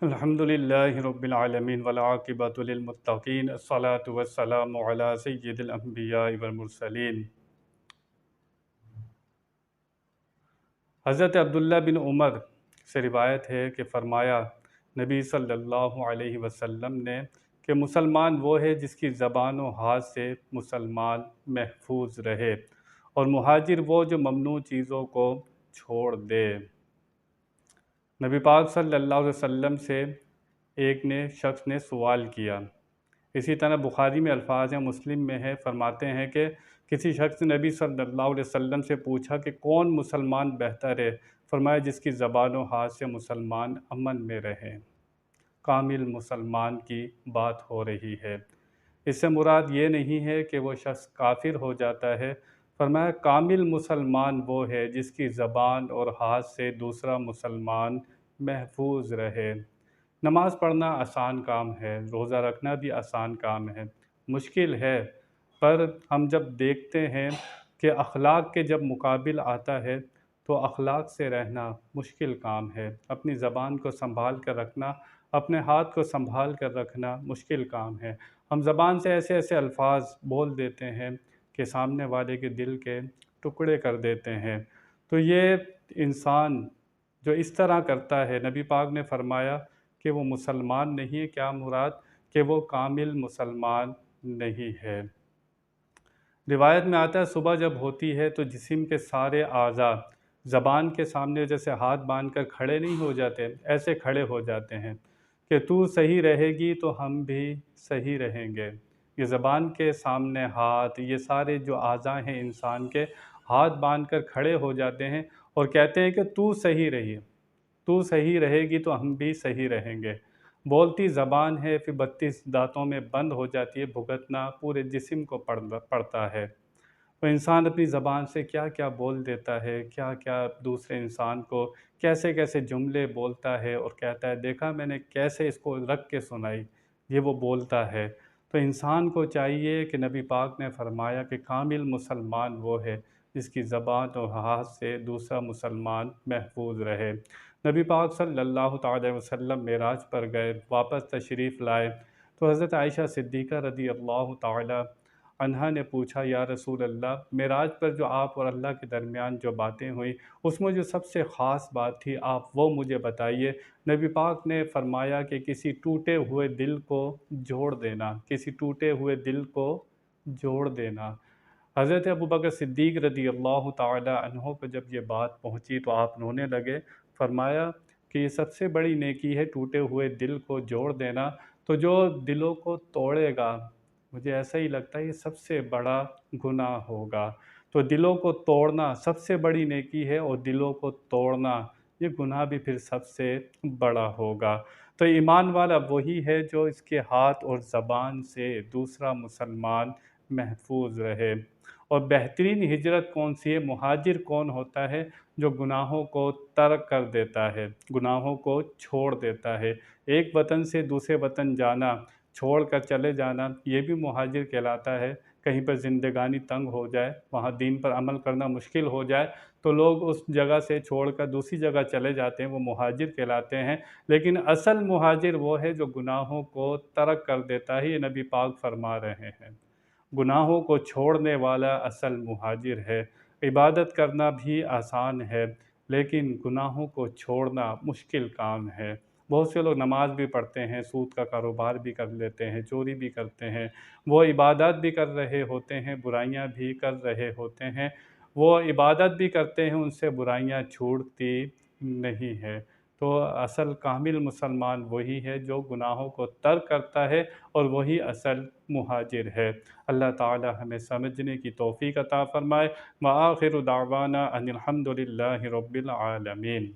الحمدللہ رب العالمین والعاقبۃ للمتقین الصلاۃ والسلام علی سید الانبیاء والمرسلین۔ حضرت عبداللہ بن عمر سے روایت ہے کہ فرمایا نبی صلی اللہ علیہ وسلم نے کہ مسلمان وہ ہے جس کی زبان و ہاتھ سے مسلمان محفوظ رہے، اور مہاجر وہ جو ممنوع چیزوں کو چھوڑ دے۔ نبی پاک صلی اللہ علیہ وسلم سے ایک شخص نے سوال کیا، اسی طرح بخاری میں الفاظ ہیں، مسلم میں ہے، فرماتے ہیں کہ کسی شخص نے نبی صلی اللہ علیہ وسلم سے پوچھا کہ کون مسلمان بہتر ہے؟ فرمایا جس کی زبان و ہاتھ سے مسلمان امن میں رہے۔ کامل مسلمان کی بات ہو رہی ہے۔ اس سے مراد یہ نہیں ہے کہ وہ شخص کافر ہو جاتا ہے۔ فرمایا کامل مسلمان وہ ہے جس کی زبان اور ہاتھ سے دوسرا مسلمان محفوظ رہے۔ نماز پڑھنا آسان کام ہے، روزہ رکھنا بھی آسان کام ہے، مشکل ہے، پر ہم جب دیکھتے ہیں کہ اخلاق کے جب مقابل آتا ہے تو اخلاق سے رہنا مشکل کام ہے۔ اپنی زبان کو سنبھال کر رکھنا، اپنے ہاتھ کو سنبھال کر رکھنا مشکل کام ہے۔ ہم زبان سے ایسے ایسے الفاظ بول دیتے ہیں کہ سامنے والے کے دل کے ٹکڑے کر دیتے ہیں۔ تو یہ انسان جو اس طرح کرتا ہے، نبی پاک نے فرمایا کہ وہ مسلمان نہیں ہے۔ کیا مراد؟ کہ وہ کامل مسلمان نہیں ہے۔ روایت میں آتا ہے صبح جب ہوتی ہے تو جسم کے سارے اعضاء زبان کے سامنے جیسے ہاتھ باندھ کر کھڑے نہیں ہو جاتے، ایسے کھڑے ہو جاتے ہیں کہ تو صحیح رہے گی تو ہم بھی صحیح رہیں گے۔ یہ زبان کے سامنے ہاتھ، یہ سارے جو اعضاء ہیں انسان کے، ہاتھ باندھ کر کھڑے ہو جاتے ہیں اور کہتے ہیں کہ تو صحیح رہی، تو صحیح رہے گی تو ہم بھی صحیح رہیں گے۔ بولتی زبان ہے، پھر 32 دانتوں میں بند ہو جاتی ہے، بھگتنا پورے جسم کو پڑتا ہے۔ تو انسان اپنی زبان سے کیا کیا بول دیتا ہے، کیا کیا دوسرے انسان کو کیسے کیسے جملے بولتا ہے اور کہتا ہے دیکھا میں نے کیسے اس کو رکھ کے سنائی، یہ وہ بولتا ہے۔ تو انسان کو چاہیے کہ نبی پاک نے فرمایا کہ کامل مسلمان وہ ہے جس کی زبان اور ہاتھ سے دوسرا مسلمان محفوظ رہے۔ نبی پاک صلی اللہ تعالی وسلم معراج پر گئے، واپس تشریف لائے تو حضرت عائشہ صدیقہ رضی اللہ تعالی عنہا نے پوچھا یا رسول اللہ، معراج پر جو آپ اور اللہ کے درمیان جو باتیں ہوئیں اس میں جو سب سے خاص بات تھی آپ وہ مجھے بتائیے۔ نبی پاک نے فرمایا کہ کسی ٹوٹے ہوئے دل کو جوڑ دینا، کسی ٹوٹے ہوئے دل کو جوڑ دینا۔ حضرت ابوبکر صدیق رضی اللہ تعالی عنہ کو جب یہ بات پہنچی تو آپ رونے لگے۔ فرمایا کہ یہ سب سے بڑی نیکی ہے ٹوٹے ہوئے دل کو جوڑ دینا، تو جو دلوں کو توڑے گا، مجھے ایسا ہی لگتا ہے یہ سب سے بڑا گناہ ہوگا۔ تو دلوں کو توڑنا سب سے بڑی نیکی ہے اور دلوں کو توڑنا یہ گناہ بھی پھر سب سے بڑا ہوگا۔ تو ایمان والا وہی ہے جو اس کے ہاتھ اور زبان سے دوسرا مسلمان محفوظ رہے۔ اور بہترین ہجرت کون سی ہے؟ مہاجر کون ہوتا ہے؟ جو گناہوں کو ترک کر دیتا ہے، گناہوں کو چھوڑ دیتا ہے۔ ایک وطن سے دوسرے وطن جانا، چھوڑ کر چلے جانا، یہ بھی مہاجر کہلاتا ہے۔ کہیں پر زندگانی تنگ ہو جائے، وہاں دین پر عمل کرنا مشکل ہو جائے تو لوگ اس جگہ سے چھوڑ کر دوسری جگہ چلے جاتے ہیں، وہ مہاجر کہلاتے ہیں۔ لیکن اصل مہاجر وہ ہے جو گناہوں کو ترک کر دیتا ہے، یہ نبی پاک فرما رہے ہیں۔ گناہوں کو چھوڑنے والا اصل مہاجر ہے۔ عبادت کرنا بھی آسان ہے لیکن گناہوں کو چھوڑنا مشکل کام ہے۔ بہت سے لوگ نماز بھی پڑھتے ہیں، سود کا کاروبار بھی کر لیتے ہیں، چوری بھی کرتے ہیں، وہ عبادت بھی کر رہے ہوتے ہیں، برائیاں بھی کر رہے ہوتے ہیں، وہ عبادت بھی کرتے ہیں، ان سے برائیاں چھوٹتی نہیں ہے۔ تو اصل کامل مسلمان وہی ہے جو گناہوں کو ترک کرتا ہے اور وہی اصل مہاجر ہے۔ اللہ تعالی ہمیں سمجھنے کی توفیق عطا فرمائے۔ وآخر دعوانا ان الحمد للہ رب العالمین۔